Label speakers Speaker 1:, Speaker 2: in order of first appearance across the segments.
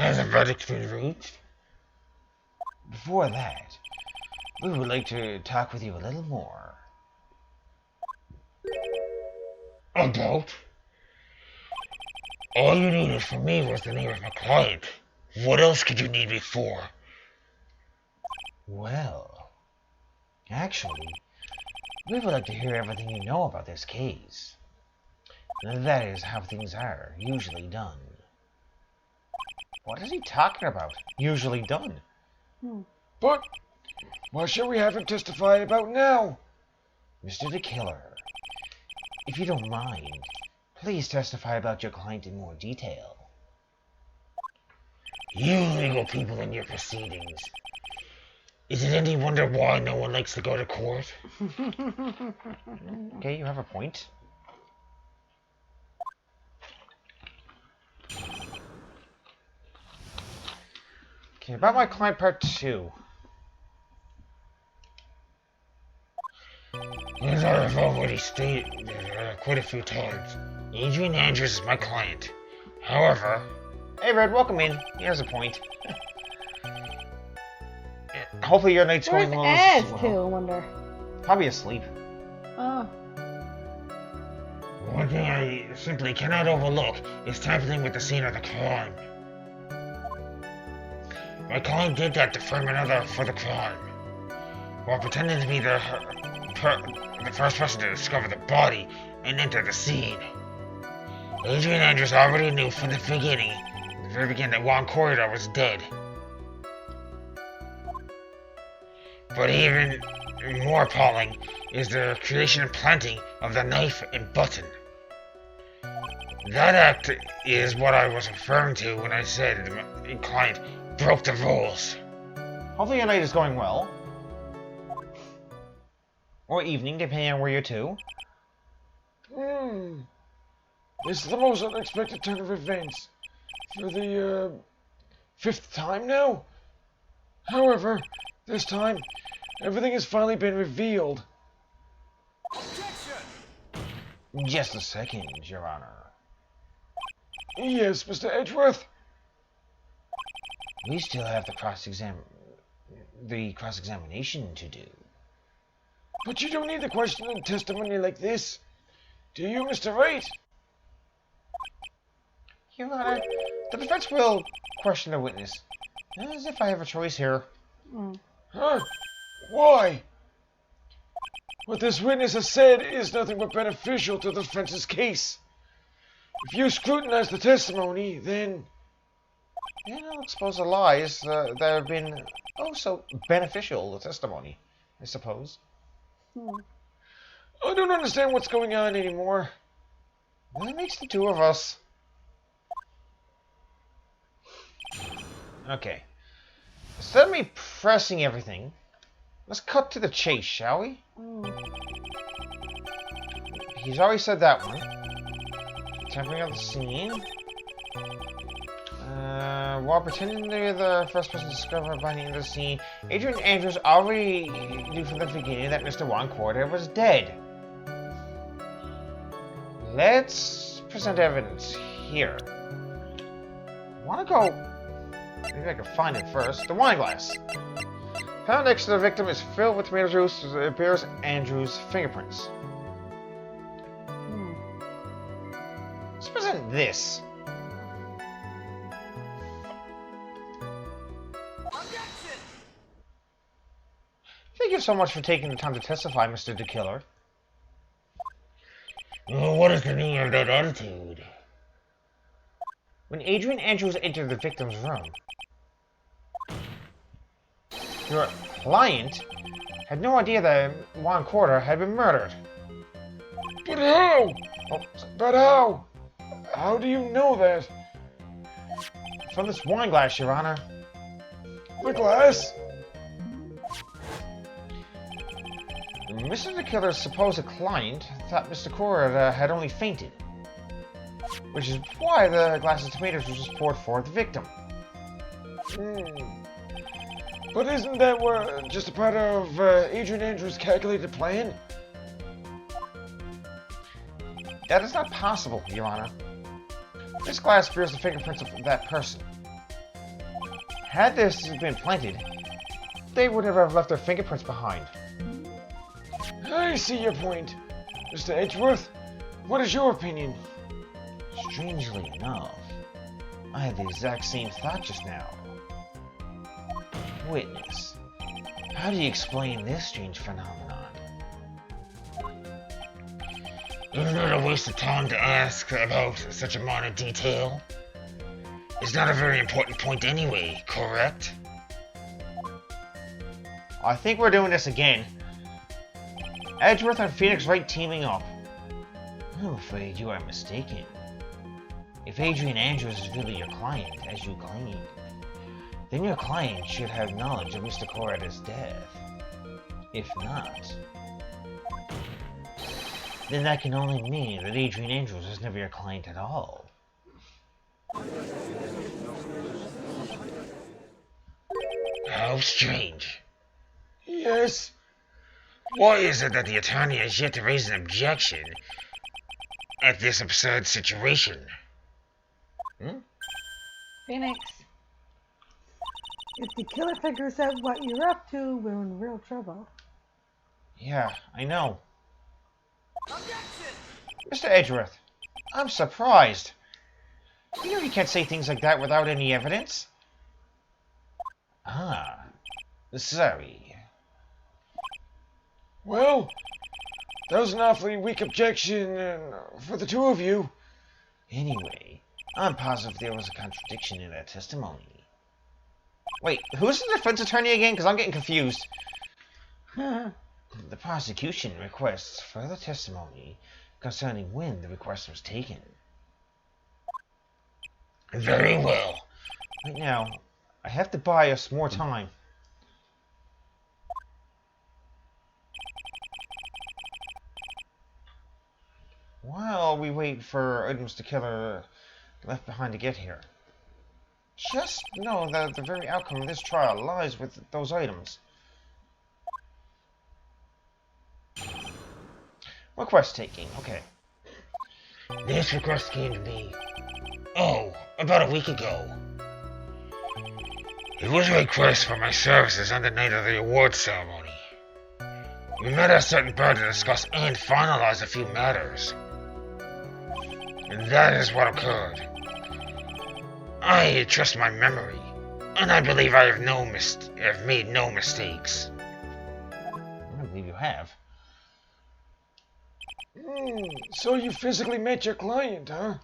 Speaker 1: Has a verdict been reached? Before that, we would like to talk with you a little more. About? All you needed from me was the name of my client. What else could you need me for? Well, actually, we would like to hear everything you know about this case. That is how things are usually done. What is he talking about? Usually done?
Speaker 2: But why should we have him testify about now?
Speaker 1: Mr. the Killer, if you don't mind, please testify about your client in more detail. You legal people in your proceedings. Is it any wonder why no one likes to go to court? Okay, you have a point. Okay, about my client part 2. As I've already stated quite a few times, Adrian Andrews is my client. However... Hey Red, welcome in. He has a point. Hopefully your night's going well as well.
Speaker 3: Where's Ed, I wonder?
Speaker 1: Probably asleep.
Speaker 3: Oh.
Speaker 1: One thing I simply cannot overlook is tampering with the scene of the crime. My client did that to frame another for the crime, while pretending to be the first person to discover the body and enter the scene. Adrian Andrews already knew from the very beginning, that Juan Corridor was dead. But even more appalling is the creation and planting of the knife and button. That act is what I was referring to when I said the client broke the rules. Hopefully your night is going well. Or evening, depending on where you're to.
Speaker 2: This is the most unexpected turn of events. For the, 5th time now? However, this time, everything has finally been revealed.
Speaker 1: Just a second, Your Honor.
Speaker 2: Yes, Mr. Edgeworth?
Speaker 1: We still have the cross-examination to do.
Speaker 2: But you don't need the question and testimony like this. Do you, Mr. Wright?
Speaker 1: Your Honor, the defense will question the witness. As if I have a choice here.
Speaker 2: Huh? Why? What this witness has said is nothing but beneficial to the defense's case. If you scrutinize the testimony, then...
Speaker 1: I'll expose the lies that have been so beneficial to testimony, I suppose.
Speaker 2: I don't understand what's going on anymore.
Speaker 1: That makes the two of us. Okay. Instead of me pressing everything, let's cut to the chase, shall we? He's already said that one. Tampering of the scene. While pretending to be the first person to discover by the end of the scene, Adrian Andrews already knew from the beginning that Mr. Juan Corridor was dead. Let's present evidence here. I want to go... Maybe I can find it first. The wine glass. Found next to the victim is filled with tomato juice that bears Andrews' fingerprints. Let's present this. Thank you so much for taking the time to testify, Mr. the Killer. Well, what is the meaning of that attitude? When Adrian Andrews entered the victim's room, your client had no idea that Juan Corridor had been murdered.
Speaker 2: But how?
Speaker 1: Oh,
Speaker 2: But how? How do you know that?
Speaker 1: from this wine glass, Your Honor.
Speaker 2: The glass?
Speaker 1: Mr. the Killer's supposed client thought Mr. Corridor had only fainted, which is why the glass of tomatoes was just poured for the victim.
Speaker 2: But isn't that just a part of Adrian Andrews' calculated plan?
Speaker 1: That is not possible, Your Honor. This glass bears the fingerprints of that person.
Speaker 3: Had this been planted, they would never have left their fingerprints behind.
Speaker 2: I see your point. Mr. Edgeworth, what is your opinion?
Speaker 3: Strangely enough, I had the exact same thought just now. Witness, how do you explain this strange phenomenon?
Speaker 1: Isn't it a waste of time to ask about such a minor detail? It's not a very important point anyway, correct?
Speaker 3: I think we're doing this again. Edgeworth and Phoenix Wright teaming up. I'm afraid you are mistaken. If Adrian Andrews is really your client, as you claim, then your client should have knowledge of Mr. Corretta's death. If not, then that can only mean that Adrian Andrews was never your client at all.
Speaker 1: How strange.
Speaker 2: Yes.
Speaker 1: Why is it that the attorney has yet to raise an objection at this absurd situation?
Speaker 4: Phoenix, if the killer figures out what you're up to, we're in real trouble.
Speaker 3: Yeah, I know. Mr. Edgeworth, I'm surprised. You know you can't say things like that without any evidence. Ah, sorry.
Speaker 2: Well, that was an awfully weak objection for the two of you.
Speaker 3: Anyway, I'm positive there was a contradiction in that testimony. Wait, who's the defense attorney again? Because I'm getting confused. The prosecution requests further testimony concerning when the request was taken.
Speaker 1: Very well.
Speaker 3: Right now, I have to buy us more time. While we wait for items the killer left behind to get here, just know that the very outcome of this trial lies with those items. Request taking, okay.
Speaker 1: This request came to me, about a week ago. It was a request for my services on the night of the awards ceremony. We met at a certain bar to discuss and finalize a few matters. And that is what occurred. I trust my memory, and I believe I have made no mistakes.
Speaker 3: I believe you have.
Speaker 2: So you physically met your client, huh?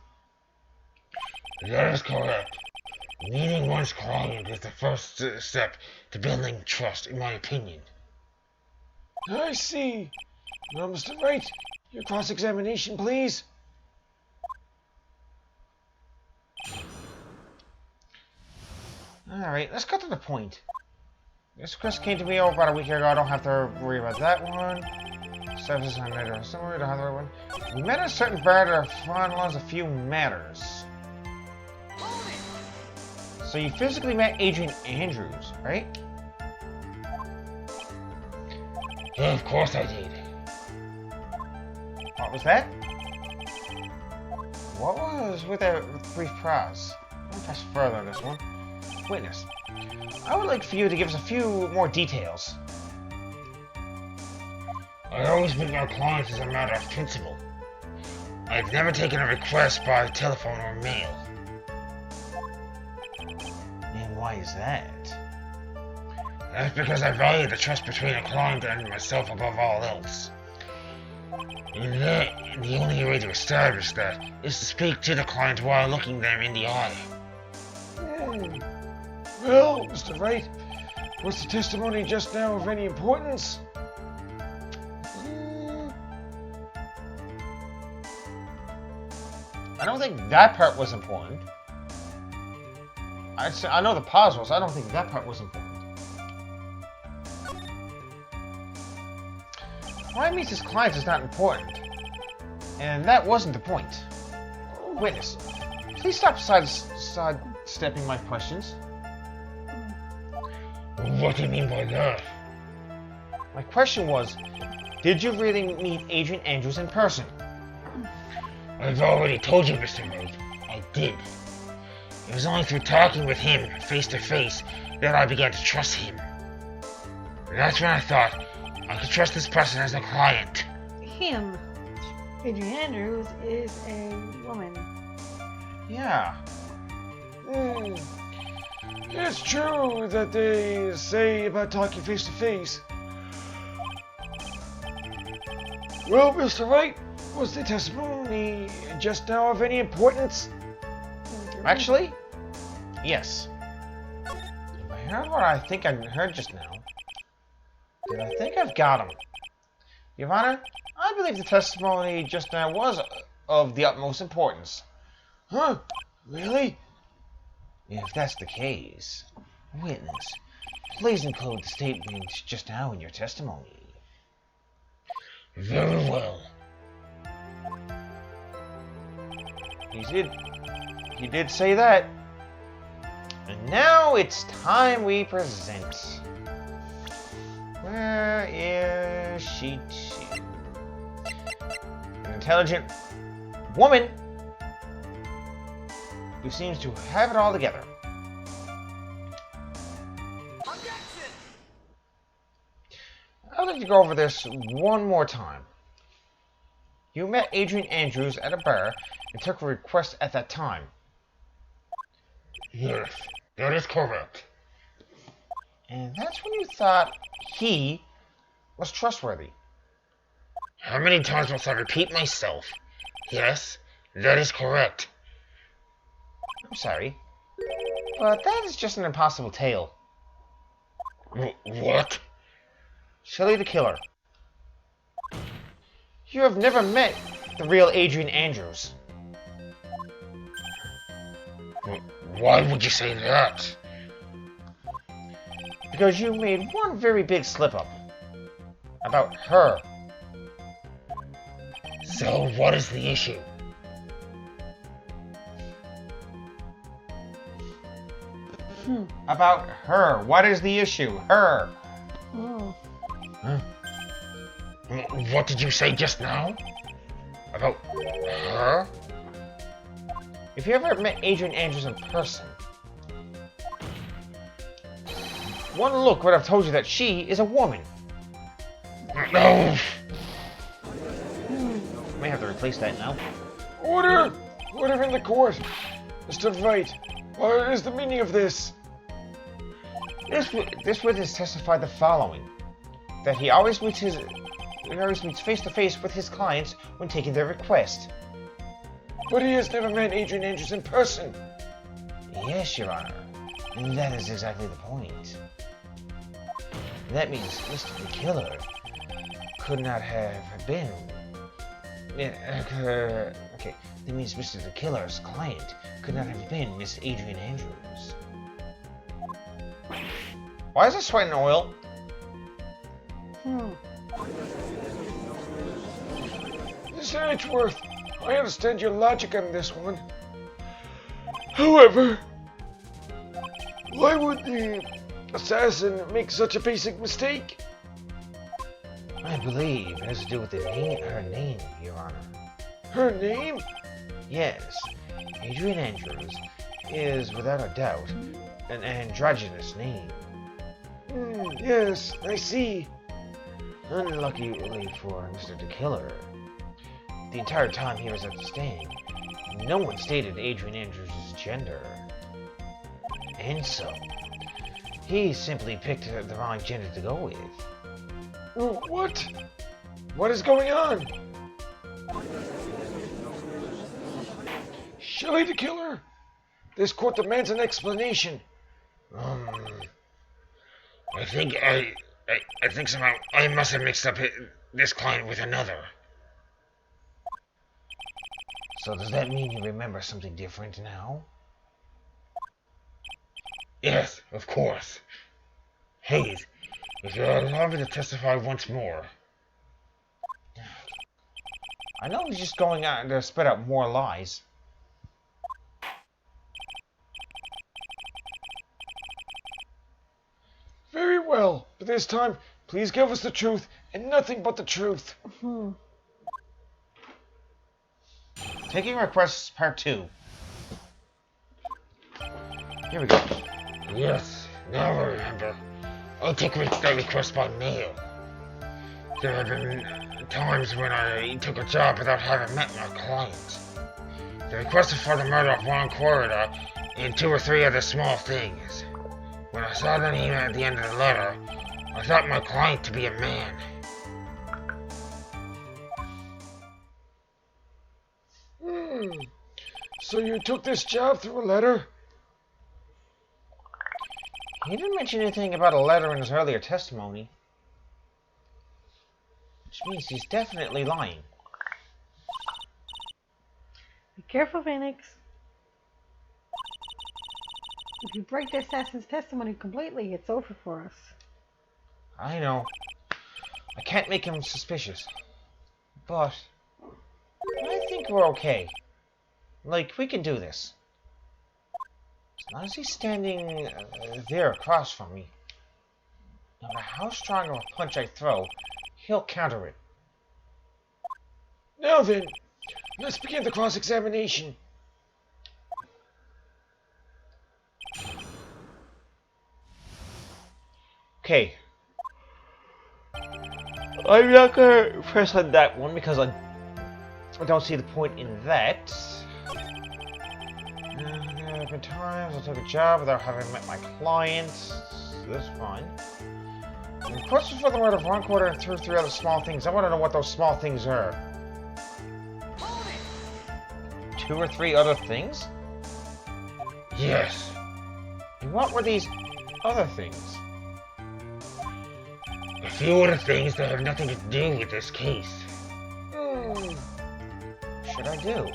Speaker 1: That is correct. Meeting one's client is the first step to building trust, in my opinion.
Speaker 2: I see. Now, Mr. Wright, your cross-examination, please.
Speaker 3: Alright, let's get to the point. This request came to me about a week ago. I don't have to worry about that one. Services on night of summary, don't have the right one. We met at a certain bar to finalize a few matters. So you physically met Adrian Andrews, right?
Speaker 1: Yeah, of course I did.
Speaker 3: What was that? What was with that brief pause? I'll press further on this one. Witness, I would like for you to give us a few more details.
Speaker 1: I always meet my clients as a matter of principle. I've never taken a request by telephone or mail.
Speaker 3: And why is that?
Speaker 1: That's because I value the trust between a client and myself above all else. And that, the only way to establish that is to speak to the client while looking them in the eye.
Speaker 2: Well, Mr. Wright, was the testimony just now of any importance?
Speaker 3: I don't think that part was important. I know the pause was. I don't think that part was important. Why meets his clients is not important. And that wasn't the point. Witness, please stop sidestepping my questions.
Speaker 1: What do you mean by that?
Speaker 3: My question was, did you really meet Adrian Andrews in person?
Speaker 1: I've already told you, Mr. Wright. I did. It was only through talking with him face to face that I began to trust him. That's when I thought I could trust this person as a client.
Speaker 4: Him. Adrian Andrews is a woman.
Speaker 3: Yeah.
Speaker 2: Hmm. It's true that they say about talking face to face. Well, Mr. Wright, was the testimony just now of any importance?
Speaker 3: Actually, yes. If I heard what I think I heard just now, then I think I've got him. Your Honor, I believe the testimony just now was of the utmost importance.
Speaker 2: Huh? Really?
Speaker 3: If that's the case, witness, please include the statement just now in your testimony.
Speaker 1: Very well.
Speaker 3: He did say that. And now it's time we present. Where is she to? An intelligent woman who seems to have it all together. I'd like to go over this one more time. You met Adrian Andrews at a bar and took a request at that time.
Speaker 1: Yes, that is correct.
Speaker 3: And that's when you thought he was trustworthy.
Speaker 1: How many times must I repeat myself? Yes, that is correct.
Speaker 3: I'm sorry, but that is just an impossible tale.
Speaker 1: What?
Speaker 3: Shelley the Killer. You have never met the real Adrian Andrews.
Speaker 1: Why would you say that?
Speaker 3: Because you made one very big slip-up. About her.
Speaker 1: So, what is the issue?
Speaker 3: About her. What is the issue? Her.
Speaker 4: Oh.
Speaker 1: What did you say just now? About her?
Speaker 3: If you ever met Adrian Andrews in person, one look would have told you that she is a woman.
Speaker 1: No!
Speaker 3: May have to replace that now.
Speaker 2: Order! Order in the court. Mr. Wright, what is the meaning of this?
Speaker 3: This witness testified the following: that he always meets face to face with his clients when taking their request.
Speaker 2: But he has never met Adrian Andrews in person.
Speaker 3: Yes, Your Honor. And that is exactly the point. That means Mr. the Killer could not have been. Okay, that means Mr. the Killer's client could not have been Miss Adrian Andrews. Why is it sweating oil?
Speaker 2: Mr. Edgeworth, I understand your logic on this one. However, why would the assassin make such a basic mistake?
Speaker 3: I believe it has to do with her name, Your Honor.
Speaker 2: Her name?
Speaker 3: Yes, Adrian Andrews is, without a doubt, an androgynous name.
Speaker 2: Yes, I see.
Speaker 3: Unluckily for Mr. the Killer, the entire time he was at the stand, no one stated Adrian Andrews' gender. And so, he simply picked the wrong gender to go with.
Speaker 2: What? What is going on? Shelley the Killer? This court demands an explanation.
Speaker 1: I think somehow I must have mixed up this client with another.
Speaker 3: So does that mean you remember something different now?
Speaker 1: Yes, of course. Hayes, if you'll allow me to testify once more.
Speaker 3: I know he's just going out to spit out more lies.
Speaker 2: Very well, but this time, please give us the truth and nothing but the truth.
Speaker 3: Taking requests part 2. Here we go.
Speaker 1: Yes, now I remember. I took that request by mail. There have been times when I took a job without having met my client. The request is for the murder of one corridor and 2 or 3 other small things. When I saw the name at the end of the letter, I thought my client to be a man.
Speaker 2: So you took this job through a letter?
Speaker 3: He didn't mention anything about a letter in his earlier testimony. Which means he's definitely lying.
Speaker 4: Be careful, Phoenix. If you break the assassin's testimony completely, it's over for us.
Speaker 3: I know. I can't make him suspicious. But I think we're okay. Like, we can do this. As long as he's standing there across from me, no matter how strong of a punch I throw, he'll counter it.
Speaker 2: Now then, let's begin the cross-examination.
Speaker 3: Okay. I'm not gonna press on that one because I don't see the point in that. There have been times I took a job without having met my client. That's fine. The question for the murder of one quarter and 2 or 3 other small things. I want to know what those small things are. 2 or 3 other things?
Speaker 1: Yes,
Speaker 3: And what were these other things?
Speaker 1: a few other things that have nothing to do with this case.
Speaker 3: Should I do?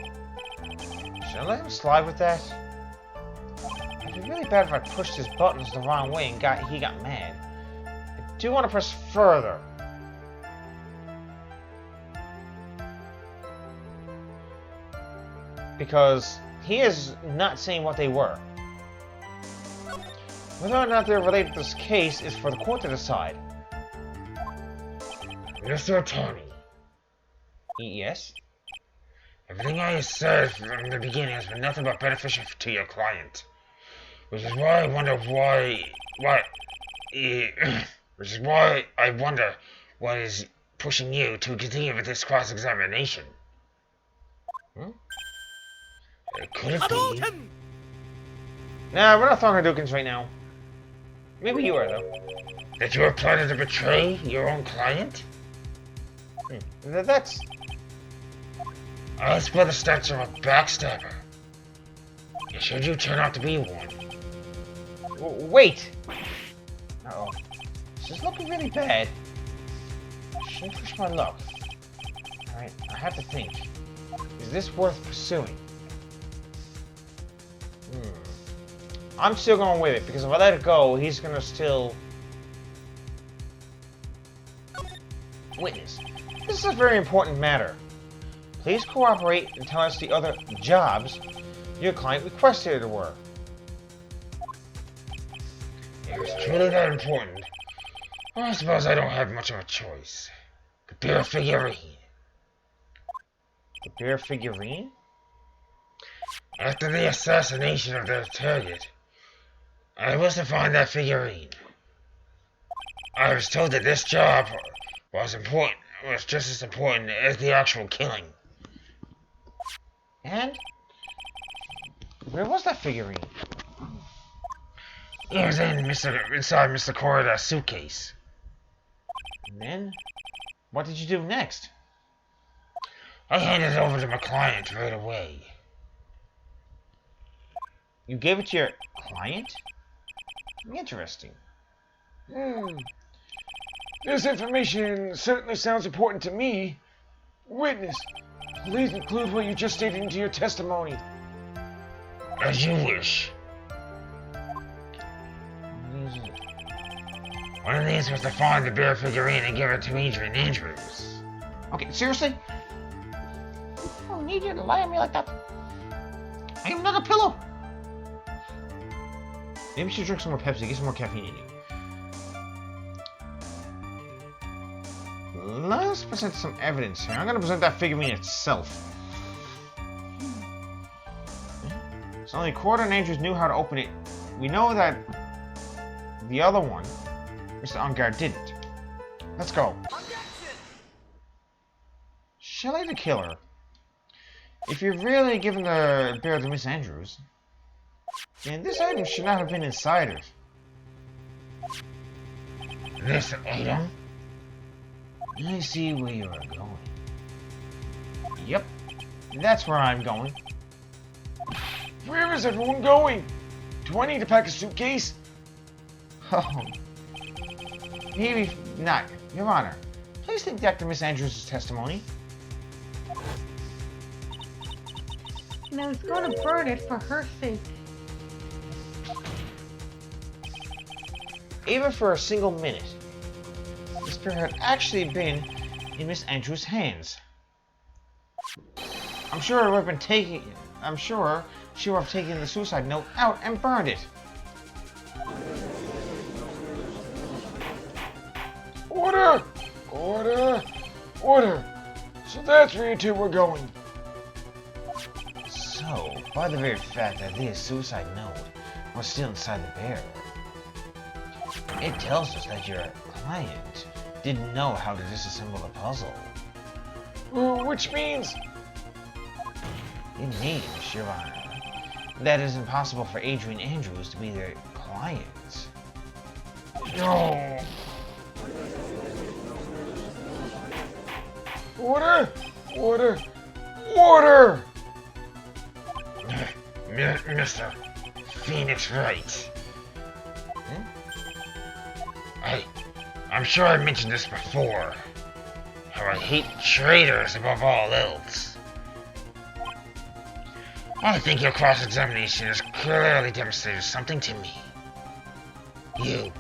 Speaker 3: Should I let him slide with that? It'd be really bad if I pushed his buttons the wrong way and he got mad. I do want to press further. Because he is not saying what they were. Whether or not they're related to this case is for the court to decide.
Speaker 1: Mr. Attorney,
Speaker 3: Yes?
Speaker 1: everything I have said from the beginning has been nothing but beneficial to your client. Which is why I wonder what is pushing you to continue with this cross-examination. Could it be
Speaker 3: Nah, we're not throwing Hadoukens right now. Maybe you are, though.
Speaker 1: that you are planning to betray your own client?
Speaker 3: That's...
Speaker 1: I split the steps of a backstabber. And should you turn out to be one,
Speaker 3: Wait! Uh-oh. This is looking really bad. Shouldn't push my luck. Alright, I have to think. Is this worth pursuing? I'm still going with it, because if I let it go, he's gonna still... Witness. This is a very important matter. Please cooperate and tell us the other jobs your client requested there were.
Speaker 1: if it's truly that important, I suppose I don't have much of a choice. The beer figurine.
Speaker 3: The bear figurine?
Speaker 1: After the assassination of their target, I was to find that figurine. I was told that this job was just as important as the actual killing.
Speaker 3: And? Where was that figurine?
Speaker 1: It was inside Mr. Corridor's suitcase.
Speaker 3: And then? What did you do next?
Speaker 1: I handed it over to my client right away.
Speaker 3: You gave it to your client? Interesting.
Speaker 2: This information certainly sounds important to me. Witness, please include what you just stated into your testimony.
Speaker 1: As you wish. One of these was to find the bear figurine and give it to Adrian Andrews.
Speaker 3: Okay, seriously? I don't need you to lie on me like that. I am not a pillow. Maybe you should drink some more Pepsi, get some more caffeine in you. Let's present some evidence here. I'm gonna present that figurine itself. So only Corridor and Andrews knew how to open it we know that the other one, Mr. Engarde, didn't. Let's go. Shelley the Killer. If you're really giving the bear to Miss Andrews, then this item should not have been inside it.
Speaker 1: This item?
Speaker 3: I see where you are going. Yep, that's where I'm going.
Speaker 2: Where is everyone going? Do I need to pack a suitcase?
Speaker 3: Oh, maybe not. Your Honor, please take Dr. Miss Andrews' testimony.
Speaker 4: And I was going to burn it for her sake.
Speaker 3: Even for a single minute, this bear had actually been in Miss Andrews' hands. I'm sure she would have taken the suicide note out and burned it.
Speaker 2: Order! Order! Order! So that's where you two were going.
Speaker 3: So, by the very fact that this suicide note was still inside the bear, it tells us that your client didn't know how to disassemble the puzzle.
Speaker 2: Which means...
Speaker 3: It means, Your Honor, that it is impossible for Adrian Andrews to be their client.
Speaker 2: No! Order! Order! Order!
Speaker 1: Mr. Phoenix Wright. I'm sure I mentioned this before. How I hate traitors above all else. I think your cross-examination has clearly demonstrated something to me.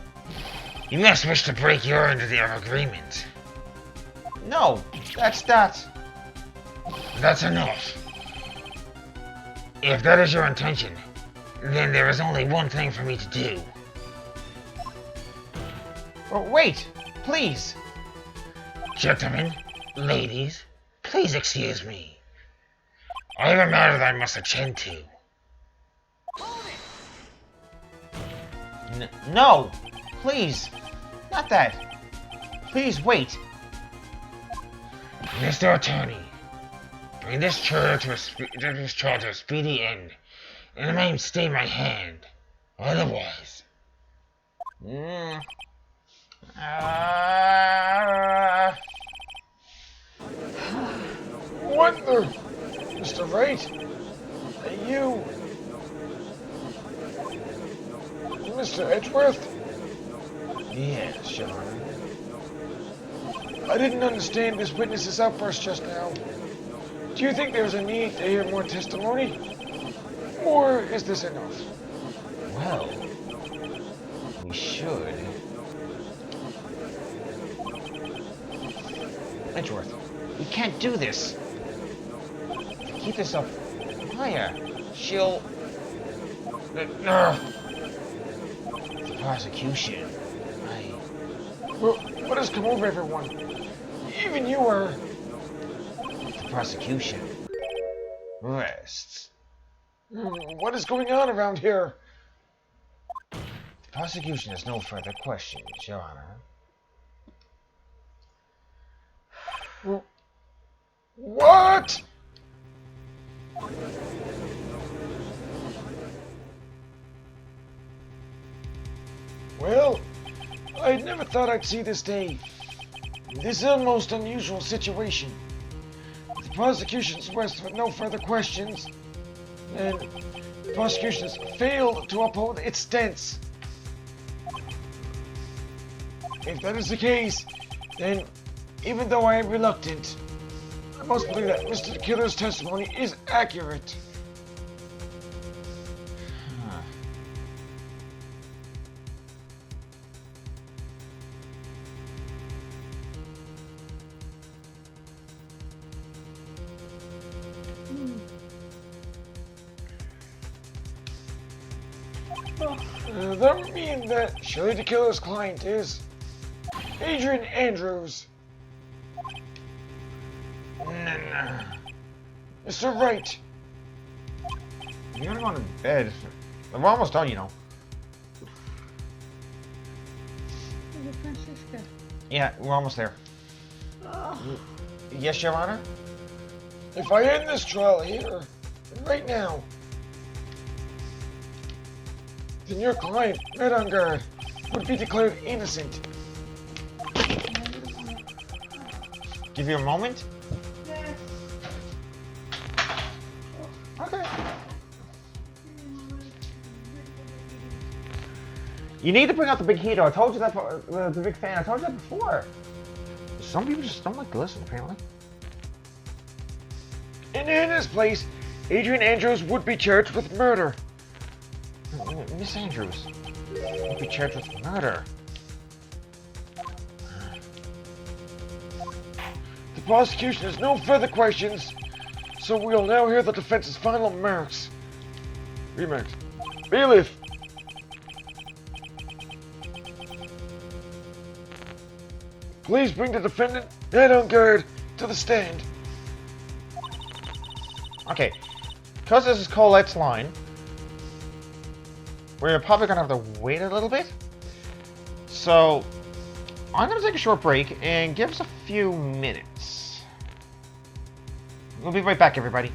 Speaker 1: You must wish to break your end of the agreement.
Speaker 3: No, that's not.
Speaker 1: That's enough. If that is your intention, then there is only one thing for me to do.
Speaker 3: Oh, wait, please.
Speaker 1: Gentlemen, ladies, please excuse me. I have a matter that I must attend to.
Speaker 3: No, please, not that. Please wait.
Speaker 1: Mr. Attorney, bring this trial to a speedy end, and I may stay my hand. Otherwise...
Speaker 2: What the... Mr. Wright? Hey, you... Mr. Edgeworth?
Speaker 3: Yes, Your Honor.
Speaker 2: I didn't understand this witness's outburst just now. Do you think there's a need to hear more testimony? Or is this enough?
Speaker 3: Well, we should. Edgeworth, we can't do this. Keep this up. Maya, she'll... The prosecution.
Speaker 2: What has come over everyone? Even you are...
Speaker 3: The prosecution rests.
Speaker 2: What is going on around here?
Speaker 3: The prosecution has no further questions, Your Honor.
Speaker 2: What? Well, I never thought I'd see this day. This is a most unusual situation. The prosecution's rests with no further questions, and the prosecution has failed to uphold its stance. If that is the case, then even though I am reluctant, I must believe that Mr. Killer's testimony is accurate. That would mean that Shelley the Killer's client is Adrian Andrews. Mr. Wright.
Speaker 3: You're gonna go to bed. We're almost done, you know.
Speaker 4: Francisca.
Speaker 3: Yeah, we're almost there.
Speaker 4: Oh,
Speaker 3: Yes, Your Honor?
Speaker 2: If I end this trial here, and right now, then your client, Matt Engarde, would be declared innocent.
Speaker 3: Give you a moment?
Speaker 4: yes.
Speaker 3: Okay. You need to bring out the big heater. I told you that, the big fan. I told you that before. Some people just don't like to listen, apparently.
Speaker 2: And in his place, Adrian Andrews would be charged with murder.
Speaker 3: Miss Andrews would be charged with murder.
Speaker 2: The prosecution has no further questions, so we'll now hear the defense's final remarks. Bailiff. Please bring the defendant, Matt Engarde, to the stand.
Speaker 3: Okay, because this is Colette's line, we're probably gonna have to wait a little bit. So, I'm gonna take a short break and give us a few minutes. We'll be right back, everybody.